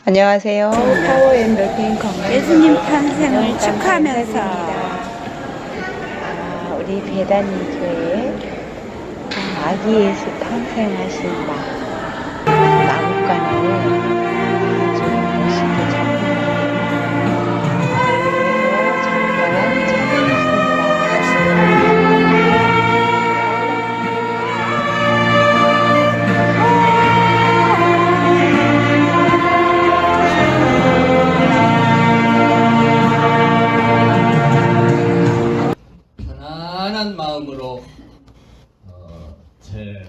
안녕하세요. 파워앤더핑 건강 예수님 탄생을 축하하면서 우리 배단이 교회 아기 예수 탄생하신 나무관을 아주 멋있게 작품하고 잠깐 찾아뵙습니다. 편안한 마음으로 제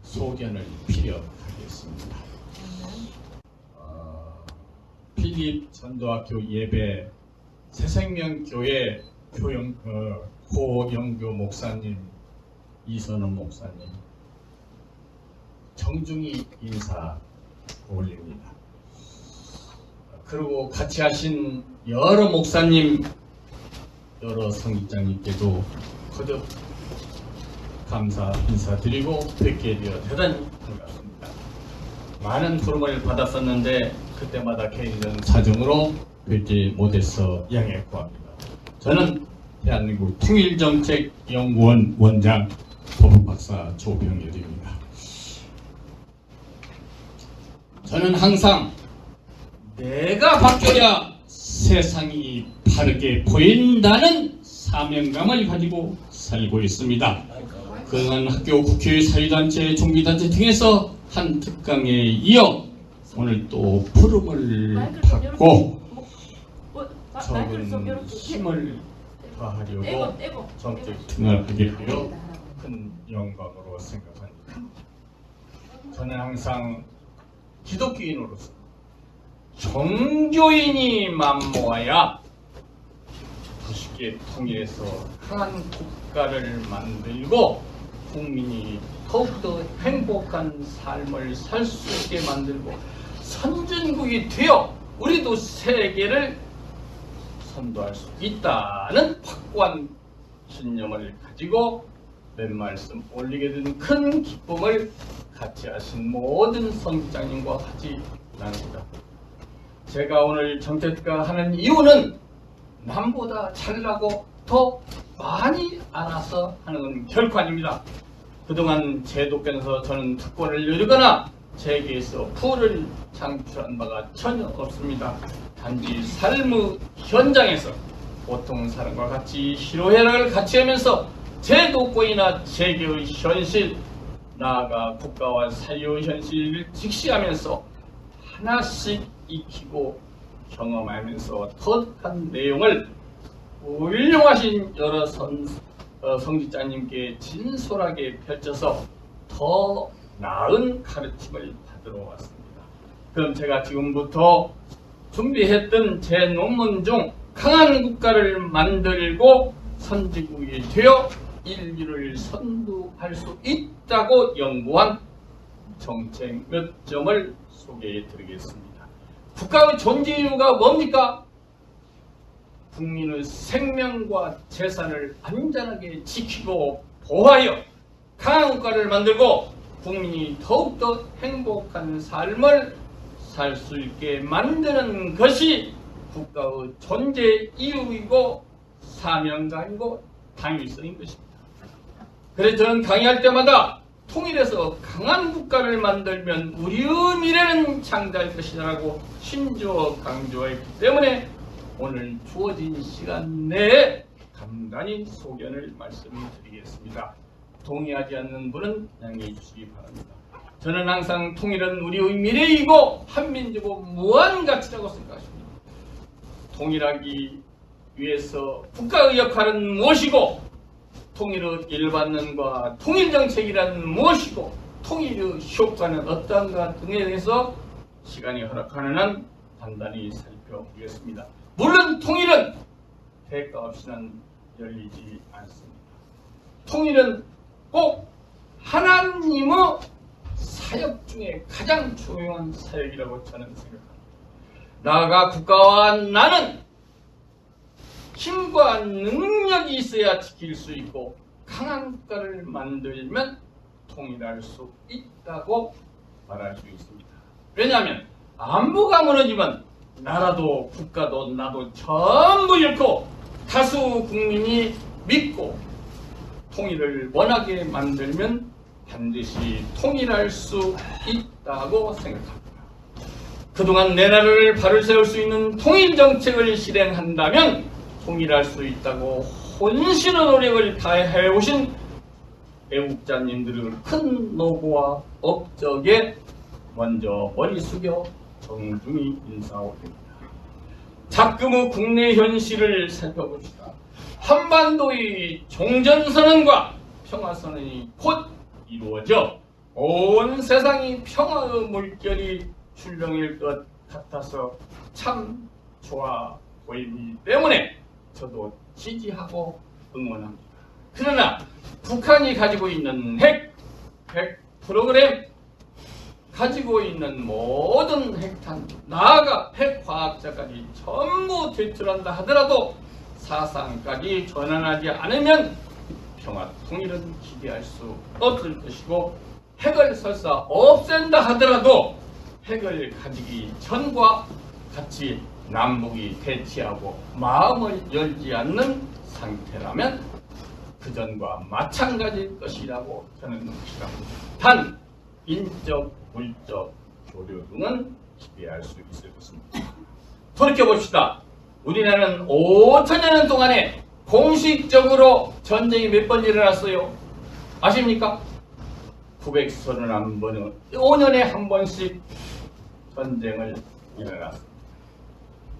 소견을 피력하겠습니다. 필립 전도학교 예배 새생명교회 고영교 목사님, 이선원 목사님 정중히 인사 올립니다. 그리고 같이 하신 여러 목사님, 여러 성직장님께도 거듭 감사 인사드리고 뵙게 되어 대단히 반갑습니다. 많은 부름을 받았었는데 그때마다 개인적인 사정으로 뵙지 못해서 양해 구합니다. 저는 대한민국 통일정책연구원 원장 법학박사 조병열입니다. 저는 항상 내가 바뀌어야 세상이 바르게 보인다는 사명감을 가지고 살고 있습니다. 그동안 학교, 국회, 사회단체, 종교단체 등에서 한 특강에 이어 오늘 또 부름을 받고 적은 힘을 다하려고 정책 등을 하게 되어 큰 영광으로 생각합니다. 저는 항상 기독교인으로서 종교인이 맘모아야 부식에 통일해서 강한 국가를 만들고 국민이 더욱더 행복한 삶을 살 수 있게 만들고 선진국이 되어 우리도 세계를 선도할 수 있다는 확고한 신념을 가지고 몇 말씀 올리게 된 큰 기쁨을 같이 하신 모든 성장님과 같이 나눕니다. 제가 오늘 정책가 하는 이유는 남보다 잘나고 더 많이 알아서 하는 건 결코 아닙니다. 그동안 제도권에서 저는 특권을 누리거나 세계에서 부를 창출한 바가 전혀 없습니다. 단지 삶의 현장에서 보통 사람과 같이 희로애락을 같이 하면서 제도권이나 세계의 현실, 나아가 국가와 사회의 현실을 직시하면서 하나씩 익히고 경험하면서 터득한 내용을 훌륭하신 여러 성직자님께 진솔하게 펼쳐서 더 나은 가르침을 받으러 왔습니다. 그럼 제가 지금부터 준비했던 제 논문 중 강한 국가를 만들고 선진국이 되어 인류를 선도할 수 있다고 연구한 정책 몇 점을 소개해 드리겠습니다. 국가의 존재 이유가 뭡니까? 국민의 생명과 재산을 안전하게 지키고 보호하여 강한 국가를 만들고 국민이 더욱더 행복한 삶을 살 수 있게 만드는 것이 국가의 존재 이유이고 사명감이고 당위성인 것입니다. 그래서 저는 강의할 때마다 통일해서 강한 국가를 만들면 우리의 미래는 창조할 것이라고 신조어 강조했기 때문에 오늘 주어진 시간 내에 간단히 소견을 말씀드리겠습니다. 동의하지 않는 분은 양해해 주시기 바랍니다. 저는 항상 통일은 우리의 미래이고 한민족의 무한 가치라고 생각합니다. 통일하기 위해서 국가의 역할은 무엇이고 통일의 일반론과 통일정책이란 무엇이고 통일의 효과는 어떠한가 등에 대해서 시간이 허락하는 한 간단히 살펴보겠습니다. 물론 통일은 대가 없이는 열리지 않습니다. 통일은 꼭 하나님의 사역 중에 가장 중요한 사역이라고 저는 생각합니다. 나아가 국가와 나는 힘과 능력이 있어야 지킬 수 있고 강한 국가를 만들면 통일할 수 있다고 말할 수 있습니다. 왜냐하면 안보가 무너지면 나라도 국가도 나도 전부 잃고 다수 국민이 믿고 통일을 원하게 만들면 반드시 통일할 수 있다고 생각합니다. 그동안 내 나라를 바로 세울 수 있는 통일 정책을 실행한다면 통일할 수 있다고 혼신의 노력을 다해 오신 애국자님들의 큰 노고와 업적에 먼저 머리 숙여 정중히 인사올립니다. 자금의 국내 현실을 살펴봅시다. 한반도의 종전선언과 평화선언이 곧 이루어져 온 세상이 평화의 물결이 출렁일 것 같아서 참 좋아 보이기 때문에 저도 지지하고 응원합니다. 그러나 북한이 가지고 있는 핵 프로그램, 가지고 있는 모든 핵탄, 나아가 핵과학자까지 전부 퇴출한다 하더라도 사상까지 전환하지 않으면 평화 통일은 기대할 수 없을 것이고, 핵을 설사 없앤다 하더라도 핵을 가지기 전과 같이 남북이 대치하고 마음을 열지 않는 상태라면 그전과 마찬가지일 것이라고 저는 생각합니다. 단 인적, 물적 교류 등은 기대할 수 있을 것입니다. 돌이켜봅시다. 우리나라는 5천여 년 동안에 공식적으로 전쟁이 몇 번 일어났어요? 아십니까? 931번은 5년에 한 번씩 전쟁을 일어났습니다.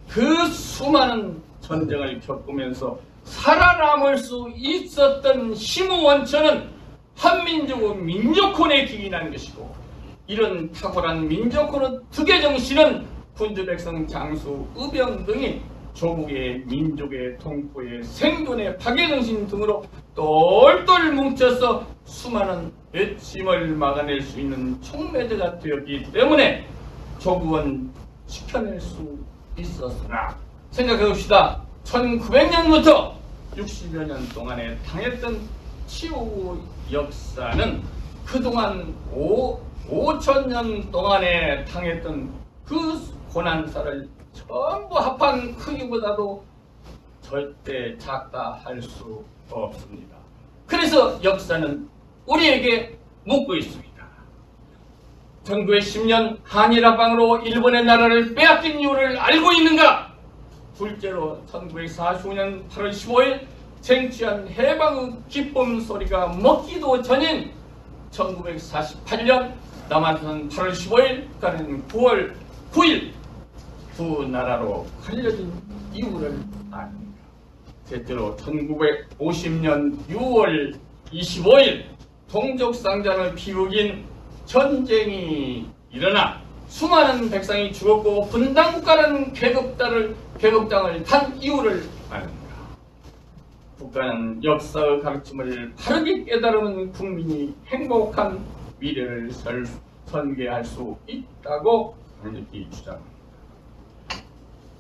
그 수많은 전쟁을 겪으면서 살아남을 수 있었던 힘의 원천은 한민족의 민족혼에 기인한 것이고, 이런 탁월한 민족혼의 특혜정신은 군주백성 장수 의병 등이 조국의 민족의 통포의 생존의 파괴정신 등으로 똘똘 뭉쳐서 수많은 외침을 막아낼 수 있는 촉매제가 되었기 때문에 조국은 지켜낼 수 있었으나, 생각해봅시다. 1900년부터 60여 년 동안에 당했던 치욕의 역사는 그동안 5천년 동안에 당했던 그 고난사를 전부 합한 크기보다도 절대 작다 할 수 없습니다. 그래서 역사는 우리에게 묻고 있습니다. 1910년 한일합방으로 일본의 나라를 빼앗긴 이유를 알고 있는가? 둘째로 1945년 8월 15일 쟁취한 해방의 기쁨 소리가 먹기도 전인 1948년 남한산 8월 15일, 북한은 9월 9일 두 나라로 갈려진 이유를 아닙니다. 셋째로 1950년 6월 25일 동족상잔을 비우긴 전쟁이 일어나 수많은 백성이 죽었고 분단국가라는 계급장을 단 이유를 아닙니다. 국가는 역사의 가르침을 바르게 깨달으면 국민이 행복한 미래를 설계할 수 있다고 강력히 주장합니다.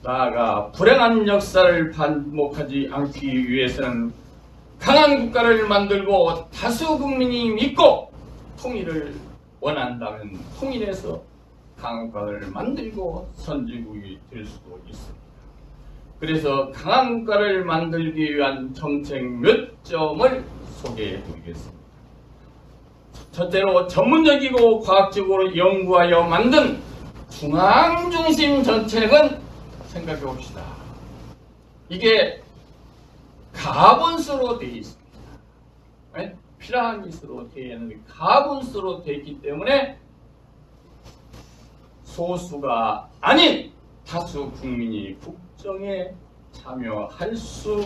나아가 불행한 역사를 반복하지 않기 위해서는 강한 국가를 만들고 다수 국민이 믿고 통일을 원한다면 통일해서 강한 국가를 만들고 선진국이 될 수도 있습니다. 그래서 강한 국가를 만들기 위한 정책 몇 점을 소개해 드리겠습니다. 첫째로 전문적이고 과학적으로 연구하여 만든 중앙중심 정책은 생각해 봅시다. 이게 가분수로 되어 있습니다. 피라미드로 되어 있는데 가분수로 되어 있기 때문에 소수가 아닌 다수 국민이 국정에 참여할 수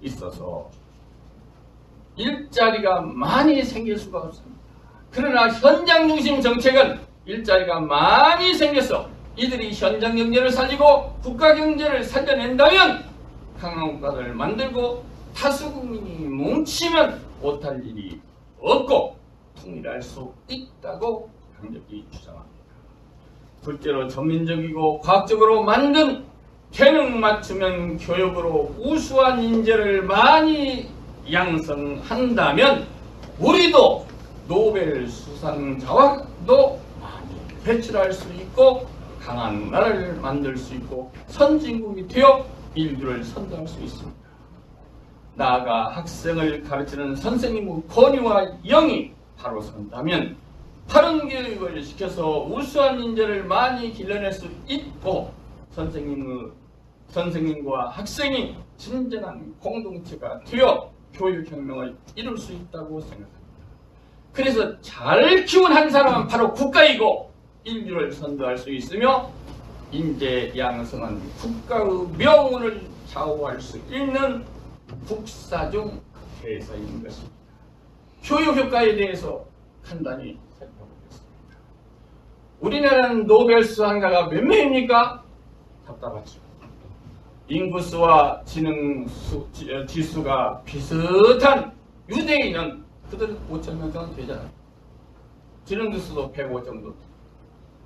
있어서 일자리가 많이 생길 수가 없습니다. 그러나 현장 중심 정책은 일자리가 많이 생겨서 이들이 현장 경제를 살리고 국가 경제를 살려낸다면 강한 국가를 만들고 다수 국민이 뭉치면 못할 일이 없고 통일할 수 있다고 강력히 주장합니다. 둘째로 전민적이고 과학적으로 만든 재능 맞추면 교육으로 우수한 인재를 많이 양성한다면 우리도 노벨 수상자와도 많이 배출할 수 있고 강한 나라를 만들 수 있고 선진국이 되어 인류를 선도할 수 있습니다. 나아가 학생을 가르치는 선생님의 권위와 영이 바로 선다면 바른 교육을 시켜서 우수한 인재를 많이 길러낼 수 있고 선생님과 학생이 진정한 공동체가 되어 교육혁명을 이룰 수 있다고 생각합니다. 그래서 잘 키운 한 사람은 바로 국가이고 인류를 선도할 수 있으며 인재 양성은 국가의 명운을 좌우할 수 있는 국사 중 대사인 것입니다. 교육 효과에 대해서 간단히 살펴보겠습니다. 우리나라는 노벨 수상자가 몇 명입니까? 답답하죠. 인구수와 지능 지수가 비슷한 유대인은 그들은 5,000명 정도 되잖아요. 지능 지수도 105 정도.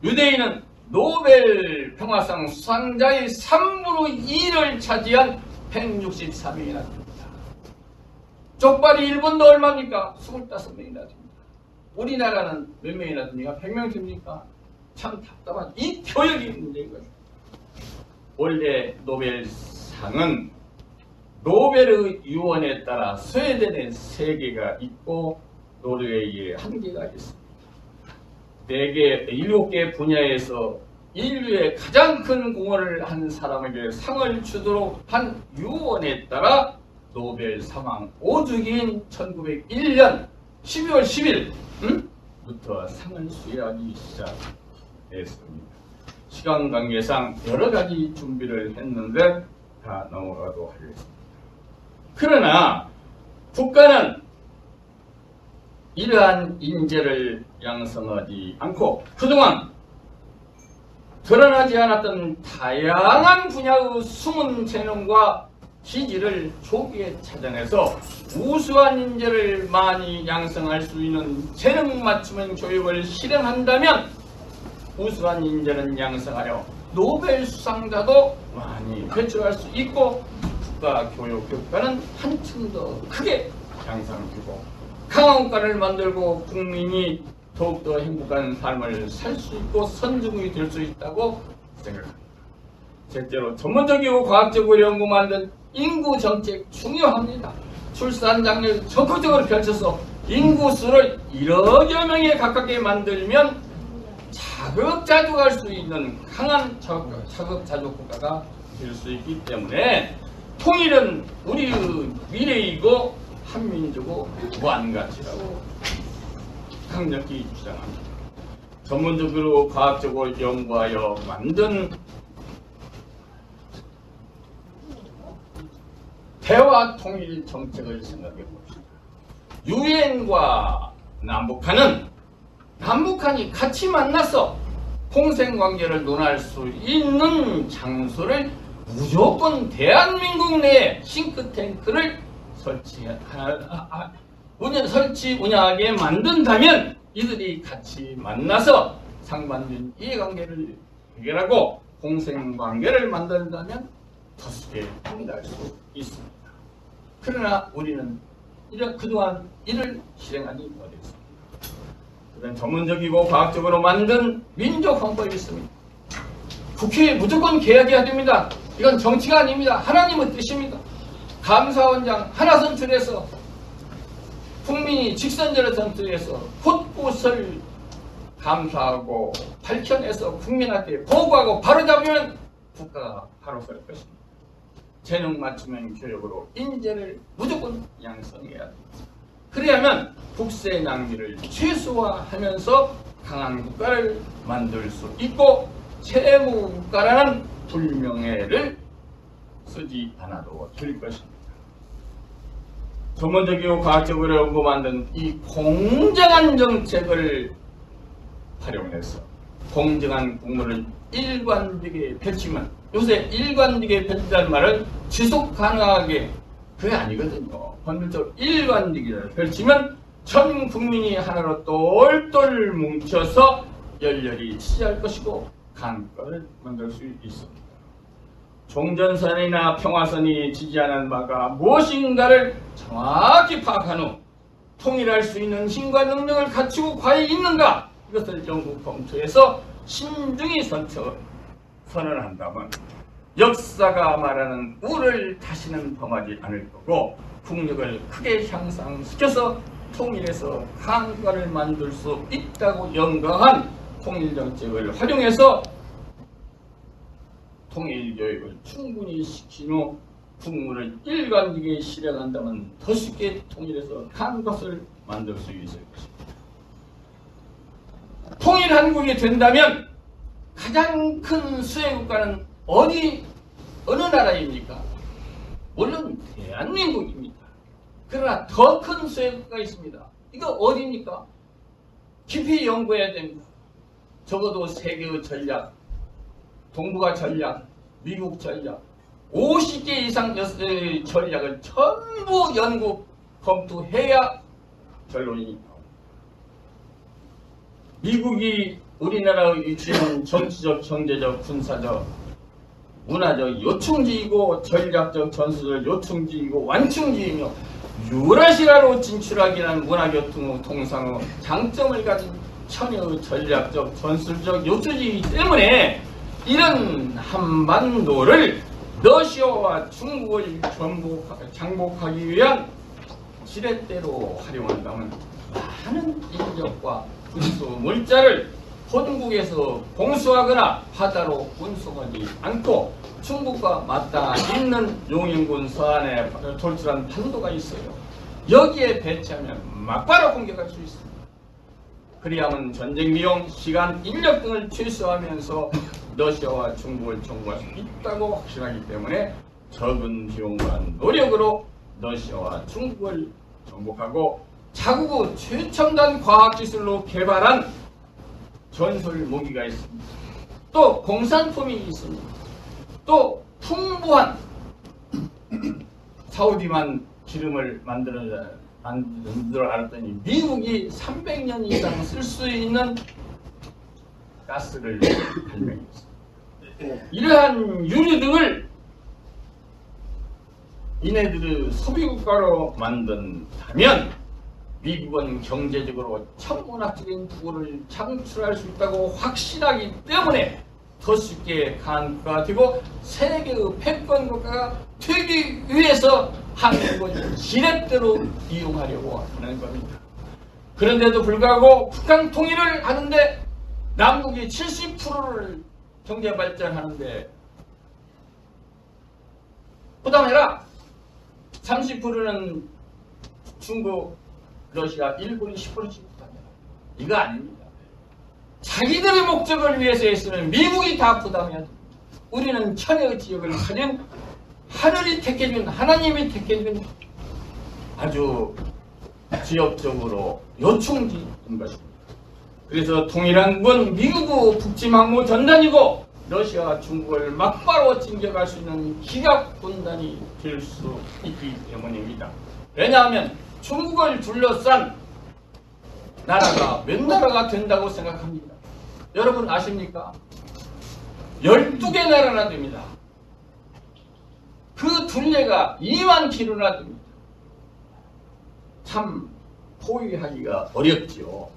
유대인은 노벨 평화상 수상자의 3분의 2를 차지한 163명이나 됩니다. 족발이 일본도 얼마입니까? 25명이나 됩니다. 우리나라는 몇 명이나 됩니까? 100명 됩니까? 참 답답한 이 교육이 문제이거든요. 원래 노벨상은 노벨의 유언에 따라 스웨덴에 3개가 있고 노르웨이에 1개가 있습니다. 7개 분야에서 인류의 가장 큰 공헌을 한 사람에게 상을 주도록 한 유언에 따라 노벨 사망 5주기인 1901년 12월 10일부터 상을 수여하기 시작했습니다. 시간 관계상 여러 가지 준비를 했는데 다 넘어가도록 하겠습니다. 그러나 국가는 이러한 인재를 양성하지 않고 그동안 드러나지 않았던 다양한 분야의 숨은 재능과 기질을 조기에 찾아내서 우수한 인재를 많이 양성할 수 있는 재능 맞춤형 교육을 실현한다면 우수한 인재는 양성하여 노벨 수상자도 많이 배출할 수 있고 국가 교육 효과는 한층 더 크게 향상되고 강한 국가를 만들고 국민이 더욱더 행복한 삶을 살 수 있고 선진국이 될 수 있다고 생각합니다. 실제로 전문적이고 과학적으로 연구 만든 인구 정책 중요합니다. 출산 장려를 적극적으로 펼쳐서 인구수를 1억여 명에 가깝게 만들면 자급자족할 수 있는 강한 자급자족 국가가 될 수 있기 때문에 통일은 우리의 미래이고 한민족의 무한가치라고 강력히 주장합니다. 전문적으로 과학적으로 연구하여 만든 대화 통일 정책을 생각해 봅시다. 유엔과 남북한이 같이 만나서 공생관계를 논할 수 있는 장소를 무조건 대한민국 내에 싱크탱크를 운영하게 만든다면 이들이 같이 만나서 상반된 이해관계를 해결하고 공생관계를 만든다면 더쉽게 통일할 수 있습니다. 그러나 우리는 그동안 이를 실행하지 못했습니다. 그런 전문적이고 과학적으로 만든 민족헌법이 있습니다. 국회에 무조건 개혁해야 됩니다. 이건 정치가 아닙니다. 하나님의 뜻입니다. 감사원장 하나 선출해서 국민이 직선제로 선출해서 곳곳을 감사하고 밝혀내서 국민한테 보고하고 바로잡으면 국가가 바로 설 것입니다. 재능 맞춤형 교육으로 인재를 무조건 양성해야 됩니다. 그래야만 국세 낭비를 최소화하면서 강한 국가를 만들 수 있고 채무 국가라는 불명예를 쓰지 않아도 될 것입니다. 전문적이고 과학적으로 연구 만든 이 공정한 정책을 활용해서 공정한 국물을 일관되게 펼치면 요새 일관되게 펼친다는 말은 지속 가능하게 그게 아니거든요. 법률적으로 일관되게 펼치면 전 국민이 하나로 똘똘 뭉쳐서 열렬히 지지할 것이고 강국가를 만들 수 있습니다. 종전선이나 평화선이 지지하는 바가 무엇인가를 정확히 파악한 후 통일할 수 있는 힘과 능력을 갖추고 과연 있는가 이것을 영국 검토해서 신중히 선언한다면 역사가 말하는 우를 다시는 범하지 않을 거고 국력을 크게 향상시켜서 통일해서 한국화를 만들 수 있다고 연강한 통일정책을 활용해서 통일교육을 충분히 시킨 후 국무를 일관되게 실행한다면 더 쉽게 통일해서 한국을 만들 수 있을 것입니다. 통일 한국이 된다면 가장 큰 수혜국가는 어느 나라입니까? 물론 대한민국입니다. 그러나 더 큰 수혜국가가 있습니다. 이거 어디입니까? 깊이 연구해야 됩니다. 적어도 세계의 전략, 동북아 전략, 미국 전략, 50개 이상 전략을 전부 연구 검토해야 결론이 나옵니다. 미국이 우리나라의 위치는 정치적, 경제적, 군사적, 문화적 요충지이고 전략적, 전술적 요충지이고 완충지이며 유라시아로 진출하기 위한 문화교통, 통상의 장점을 가진 천여의 전략적, 전술적 요충지이기 때문에 이런 한반도를 러시아와 중국을 장복하기 위한 지렛대로 활용한다면 많은 인력과 군수 물자를 본국에서 공수하거나 바다로 운송하지 않고 중국과 맞닿아 있는 용인군 서안에 돌출한 판도가 있어요. 여기에 배치하면 막바로 공격할 수 있습니다. 그리하면 전쟁 비용, 시간, 인력 등을 최소화하면서 러시아와 중국을 정복할 수 있다고 확신하기 때문에 적은 비용과 노력으로 러시아와 중국을 정복하고 자국의 최첨단 과학기술로 개발한 전술 무기가 있습니다. 또 공산품이 있습니다. 또 풍부한 사우디만 기름을 만들어 알았더니 미국이 300년 이상 쓸 수 있는 가스를 발명했습니다. 이러한 유류 등을 이네들의 소비국가로 만든다면 미국은 경제적으로 천문학적인 부를 창출할 수 있다고 확신하기 때문에 더 쉽게 한국가 되고 세계의 패권국가가 되기 위해서 한국을 지렛대로 이용하려고 하는 겁니다. 그런데도 불구하고 북한 통일을 하는데 남북이 70%를 경제 발전하는데 부담해라. 30%는 중국, 러시아, 일본이 10%씩 부담해라. 이거 아닙니다. 자기들의 목적을 위해서 했으면 미국이 다 부담해야 됩니다. 우리는 천의 지역을 가진 하늘이 택해준, 하나님이 택해준 아주 지역적으로 요충지인 것입니다. 그래서 통일한국은 미국의 북침항모 전단이고 러시아와 중국을 막바로 진격할 수 있는 기갑군단이 될 수 있기 때문입니다. 왜냐하면 중국을 둘러싼 나라가 몇 나라가 된다고 생각합니다. 여러분 아십니까? 12개 나라나 됩니다. 그 둘레가 2만 킬로나 됩니다. 참 포위하기가 어렵지요.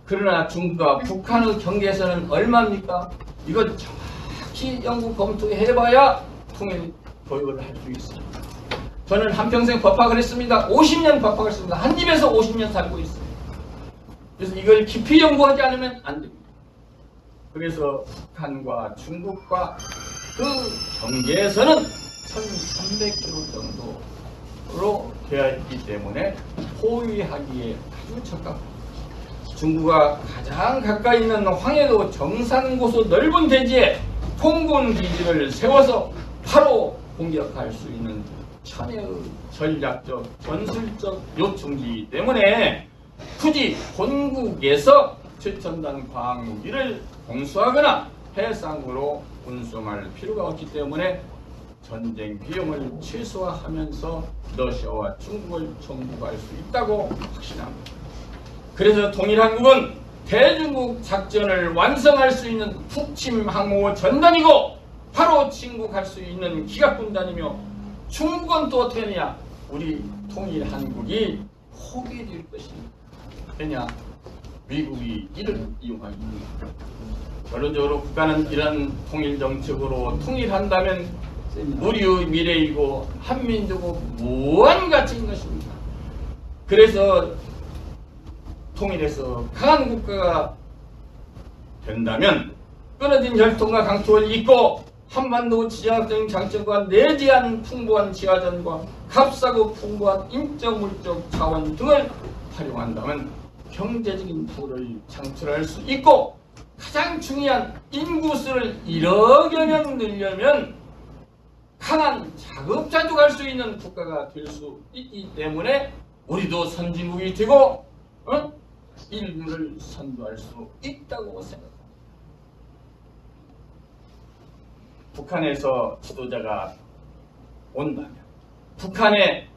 그러나 중국과 북한의 경계선은 얼마입니까? 이건 정확히 연구 검토해봐야 통일 교육을 할 수 있습니다. 저는 한평생 법학을 했습니다. 50년 법학을 했습니다. 한 집에서 50년 살고 있습니다. 그래서 이걸 깊이 연구하지 않으면 안 됩니다. 그래서 북한과 중국과 그 경계에서는 1300km 정도로 되어 있기 때문에 포위하기에 아주 적합합니다. 중국과 가장 가까이 있는 황해도 정산고수 넓은 대지에 공군 기지를 세워서 바로 공격할 수 있는 천혜의 전략적, 전술적 요충지이기 때문에 굳이 본국에서 최첨단 과학무기를 공수하거나 해상으로 운송할 필요가 없기 때문에 전쟁 비용을 최소화하면서 러시아와 중국을 정복할 수 있다고 확신합니다. 그래서 통일한국은 대중국 작전을 완성할 수 있는 북침항모 전단이고 바로 침국할 수 있는 기갑군단이며 중국은 또 어떻게 하느냐? 우리 통일한국이 포기될 것입니다. 왜냐? 미국이 이를 이용하기 때문입니다. 결론적으로 국가는 이런 통일 정책으로 통일한다면 우리의 미래이고 한민족의 무한 가치인 것입니다. 그래서 통일해서 강한 국가가 된다면 끊어진 혈통과 강토를 잇고 한반도 지정학적인 장점과 내재한 풍부한 지하전과 값싸고 풍부한 인적 물적 자원 등을 활용한다면 경제적인 부를 창출할 수 있고 가장 중요한 인구수를 1억여 명 늘려면 강한 자급자족할 수 있는 국가가 될 수 있기 때문에 우리도 선진국이 되고 인류를 선도할 수 있다고 생각합니다. 북한에서 지도자가 온다면, 북한에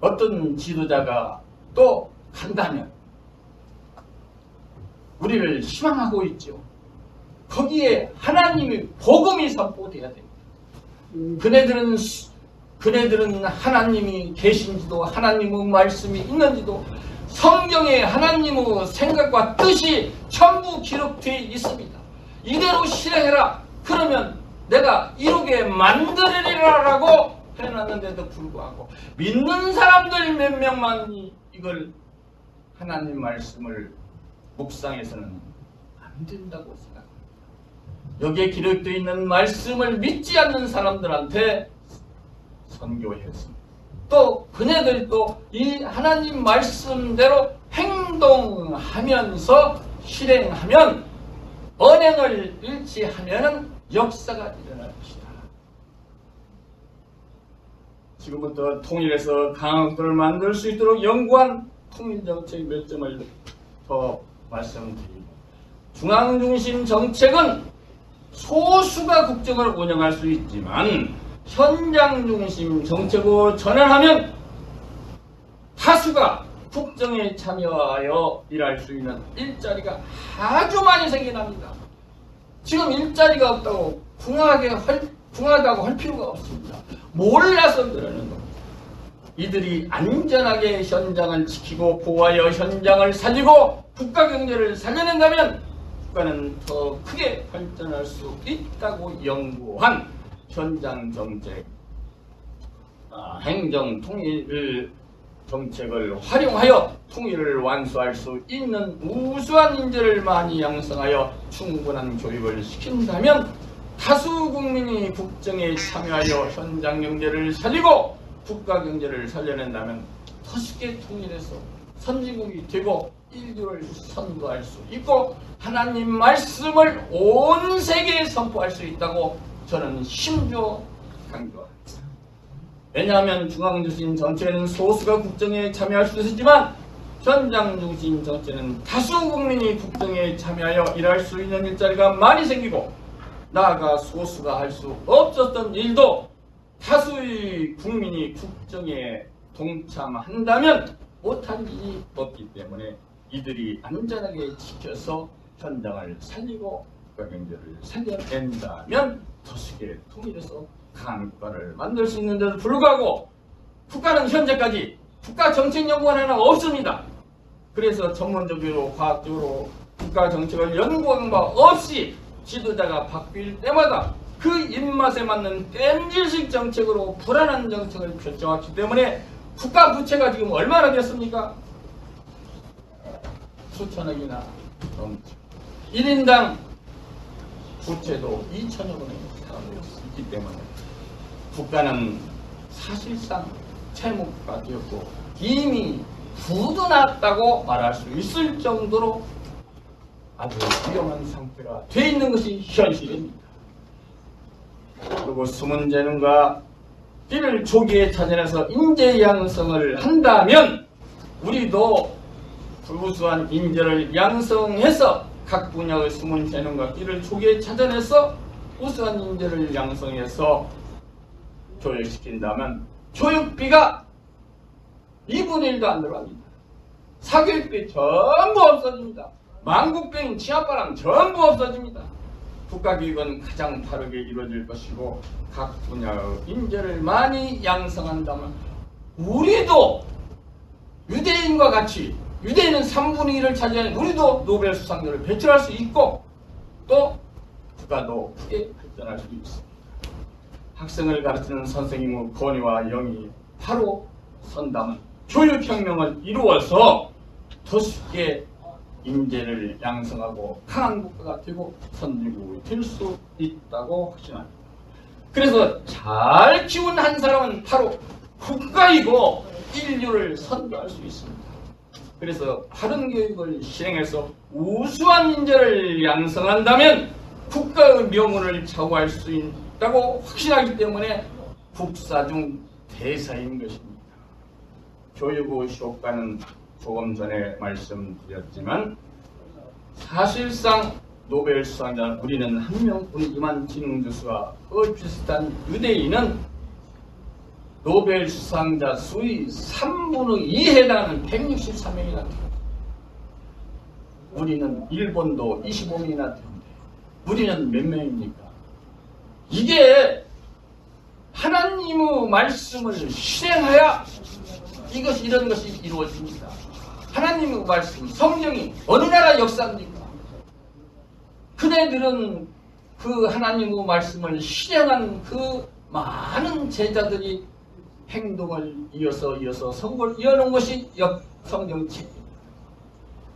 어떤 지도자가 또 간다면 우리를 희망하고 있죠. 거기에 하나님의 복음이 선포돼야 됩니다. 그네들은 하나님이 계신지도 하나님의 말씀이 있는지도 성경에 하나님의 생각과 뜻이 전부 기록되어 있습니다. 이대로 실행해라. 그러면 내가 이루게 만들리라라고 해놨는데도 불구하고 믿는 사람들 몇 명만이 이걸 하나님 말씀을 묵상해서는 안 된다고 생각합니다. 여기에 기록되어 있는 말씀을 믿지 않는 사람들한테 선교했습니다. 또 그네들이 또 이 하나님 말씀대로 행동하면서 실행하면 언행을 일치하면 역사가 일어날 것이다. 지금부터 통일해서 강한 국가를 만들 수 있도록 연구한 통일정책 몇 점을 더 말씀드립니다. 중앙중심 정책은 소수가 국정을 운영할 수 있지만 현장중심 정책으로 전환하면 다수가 국정에 참여하여 일할 수 있는 일자리가 아주 많이 생겨납니다. 지금 일자리가 없다고 궁하다고 할 필요가 없습니다. 몰라서 그러는 겁니다. 이들이 안전하게 현장을 지키고 보호하여 현장을 살리고 국가 경제를 살려낸다면 국가는 더 크게 발전할 수 있다고 연구한 현장 정책, 행정 통일 정책을 활용하여 통일을 완수할 수 있는 우수한 인재를 많이 양성하여 충분한 교육을 시킨다면 다수 국민이 국정에 참여하여 현장 경제를 살리고 국가 경제를 살려낸다면 더 쉽게 통일해서 선진국이 되고 인류를 선도할 수 있고 하나님 말씀을 온 세계에 선포할 수 있다고 저는 심지어 강조합니다. 왜냐하면 중앙중심 정책에는 소수가 국정에 참여할 수 있지만 현장중심 정책은 다수 국민이 국정에 참여하여 일할 수 있는 일자리가 많이 생기고 나아가 소수가 할 수 없었던 일도 다수의 국민이 국정에 동참한다면 못할 일이 없기 때문에 이들이 안전하게 지켜서 현장을 살리고 국가경제를 살려낸다면 더 쉽게 통일해서 강한 국가를 만들 수 있는데도 불구하고 국가는 현재까지 국가정책연구원 하나 없습니다. 그래서 전문적으로 과학적으로 국가정책을 연구한 바 없이 지도자가 바뀔 때마다 그 입맛에 맞는 땜질식 정책으로 불안한 정책을 결정했기 때문에 국가 부채가 지금 얼마나 됐습니까? 수천억이나 넘죠. 1인당 부채도 2천여 원에 있기 때문에 국가는 사실상 채무가 되었고 이미 부도났다고 말할 수 있을 정도로 아주 위험한 상태가 돼 있는 것이 현실입니다. 그리고 숨은 재능과 띠를 조기에 찾아내서 인재 양성을 한다면 우리도 우수한 인재를 양성해서 각 분야의 숨은 재능과 띠를 조기에 찾아내서 우수한 인재를 양성해서 교육시킨다면 교육비가 2분의 1도 안 들어갑니다. 사교육비 전부 없어집니다. 만국병, 치아바람 전부 없어집니다. 국가교육은 가장 빠르게 이루어질 것이고 각 분야의 인재를 많이 양성한다면 우리도 유대인과 같이 유대인은 3분의 1을 차지하는 우리도 노벨 수상자를 배출할 수 있고 또 국가도 크게 발전할 수 있습니다. 학생을 가르치는 선생님의 권위와 영이 바로 선담은 교육혁명을 이루어서 더 쉽게 인재를 양성하고 강한 국가가 되고 선진국이 될 수 있다고 확신합니다. 그래서 잘 키운 한 사람은 바로 국가이고 인류를 선도할 수 있습니다. 그래서 바른 교육을 실행해서 우수한 인재를 양성한다면 국가의 명운을 좌우할 수 있다고 확신하기 때문에 국사 중 대사인 것입니다. 교육의 효과는 조금 전에 말씀드렸지만 사실상 노벨 수상자는 우리는 한 명뿐이지만 진흥주수와 비슷한 유대인은 노벨 수상자 수의 3분의 2에 해당하는 163명이나 됩니다. 우리는 일본도 25명이나 되는데 우리는 몇 명입니까? 이게 하나님의 말씀을 실행하여 이런 것이 이루어집니다. 하나님의 말씀, 성경이 어느 나라 역사입니까? 그네들은 그 하나님의 말씀을 실행한 그 많은 제자들이 행동을 이어서 성공을 이어놓은 것이 성경책입니다.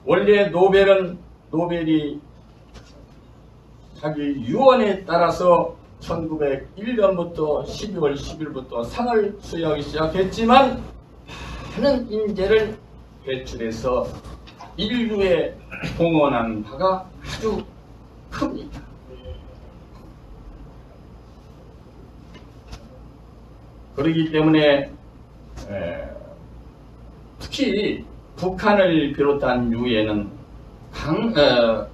원래 노벨이 자기 유언에 따라서 1901년부터 12월 10일부터 상을 수여하기 시작했지만 많은 인재를 배출해서 인류에 봉헌한 바가 아주 큽니다. 그렇기 때문에 특히 북한을 비롯한 유해는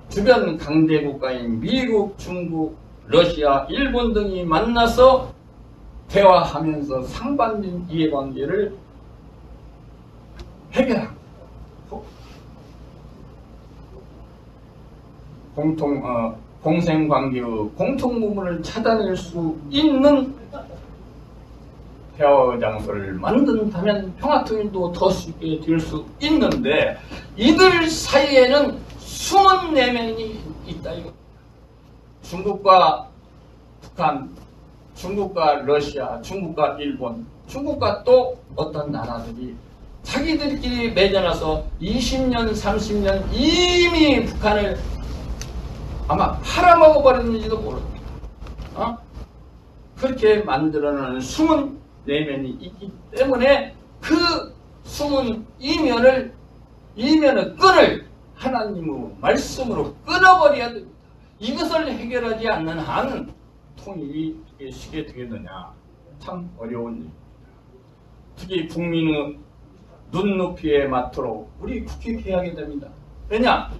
주변 강대국가인 미국, 중국, 러시아, 일본 등이 만나서 대화하면서 상반된 이해관계를 해결하고 공생관계의 공통부분을 찾아낼 수 있는 대화 장소를 만든다면 평화통일도 더 쉽게 될 수 있는데 이들 사이에는 숨은 내면이 있다 이거. 중국과 북한, 중국과 러시아, 중국과 일본, 중국과 또 어떤 나라들이 자기들끼리 맺어놔서 20년, 30년 이미 북한을 아마 팔아먹어버렸는지도 모릅니다. 그렇게 만들어놓은 숨은 내면이 있기 때문에 그 숨은 이면의 끈을 하나님의 말씀으로 끊어버려야 됩니다. 이것을 해결하지 않는 한 통일이 쉽게 되겠느냐? 참 어려운 일입니다. 특히 국민의 눈높이에 맞도록 우리 국회해야 됩니다. 왜냐?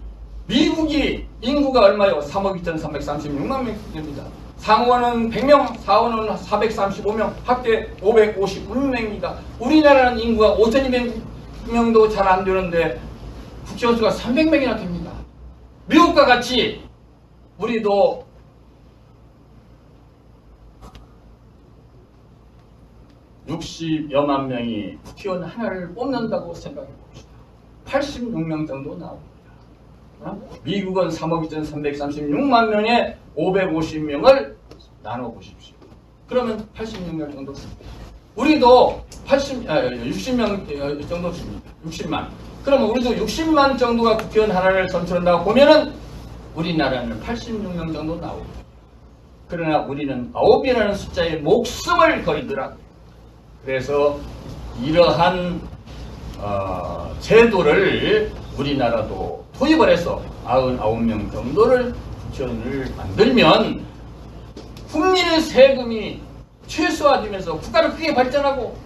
미국이 인구가 얼마요? 3억 2,336만 명 됩니다. 상원은 100명, 사원은 435명, 합계 556명입니다. 우리나라는 인구가 5,200명도 잘 안 되는데 국회의원수가 300명이나 됩니다. 미국과 같이 우리도 (60여만) 명이 국회의원 하나를 뽑는다고 생각해 봅시다. 86명 정도 나옵니다. 미국은 3억 2,336만 명에 550명을 나눠보십시오. 그러면 86명 정도 씁니다. 우리도 60명 정도 씁니다. 60만. 그러면 우리도 60만 정도가 국회의원 하나를 선출한다고 보면은 우리나라는 86명 정도 나옵니다. 그러나 우리는 9이라는 숫자에 목숨을 걸더라. 그래서 이러한 제도를 우리나라도 도입을 해서 99명 정도를 국회의원을 만들면 국민의 세금이 최소화되면서 국가를 크게 발전하고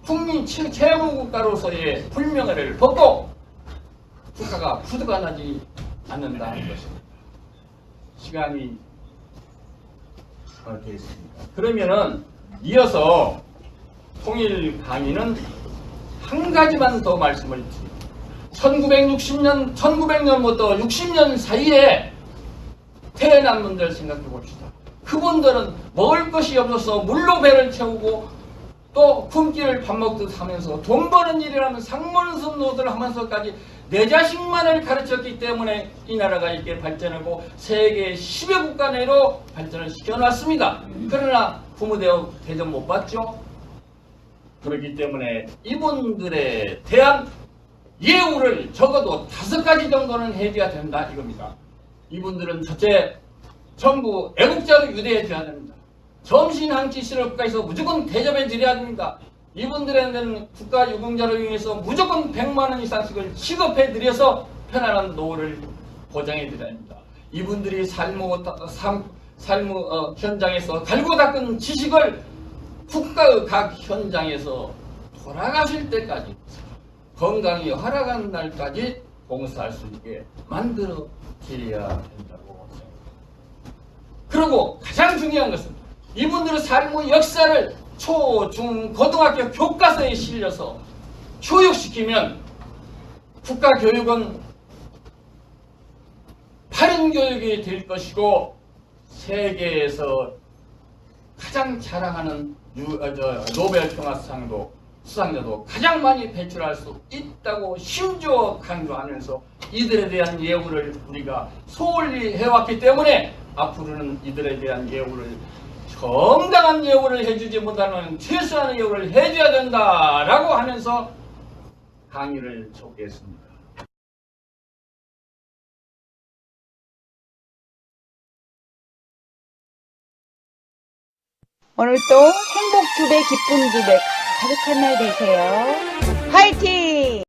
국민 최고국가로서의 불명예를 벗고 국가가 부도가 나지 않는다는 것입니다. 시간이 되었습니다. 그러면은 이어서 통일 강의는 한 가지만 더 말씀을 드립니다. 1900년부터 60년 사이에 태어난 분들 생각해 봅시다. 그분들은 먹을 것이 없어서 물로 배를 채우고 또 또 품기를 밥 먹듯 하면서 돈 버는 일이라면 상문섭 노릇을 하면서까지 내 자식만을 가르쳤기 때문에 이 나라가 이렇게 발전하고 세계 10여 국가 내로 발전을 시켜놨습니다. 그러나 부모 대접 못 받죠. 그렇기 때문에 이분들에 대한 예우를 적어도 5가지 정도는 해줘야 된다 이겁니다. 이분들은 첫째, 전부 애국자로 유대해줘야 됩니다. 점심 한 끼씩을 국가에서 무조건 대접해 드려야 됩니다. 이분들에게는 국가 유공자로 인해서 무조건 100만 원 이상씩을 지급해 드려서 편안한 노후를 보장해 드려야 합니다. 이분들이 현장에서 갈고 닦은 지식을 국가의 각 현장에서 돌아가실 때까지 건강이 활약하는 날까지 봉사할 수 있게 만들어 드려야 된다고 생각합니다. 그리고 가장 중요한 것은 이분들의 삶의 역사를 초, 중, 고등학교 교과서에 실려서 교육시키면 국가교육은 바른 교육이 될 것이고 세계에서 가장 자랑하는 노벨 평화상도 수상자도 가장 많이 배출할 수 있다고 심지어 강조하면서 이들에 대한 예우를 우리가 소홀히 해왔기 때문에 앞으로는 이들에 대한 예우를 정당한 예우를 해주지 못하면 최소한의 예우를 해줘야 된다라고 하면서 강의를 촉구했습니다. 오늘도 행복 2배, 기쁨 2배 가득한 날 되세요. 화이팅!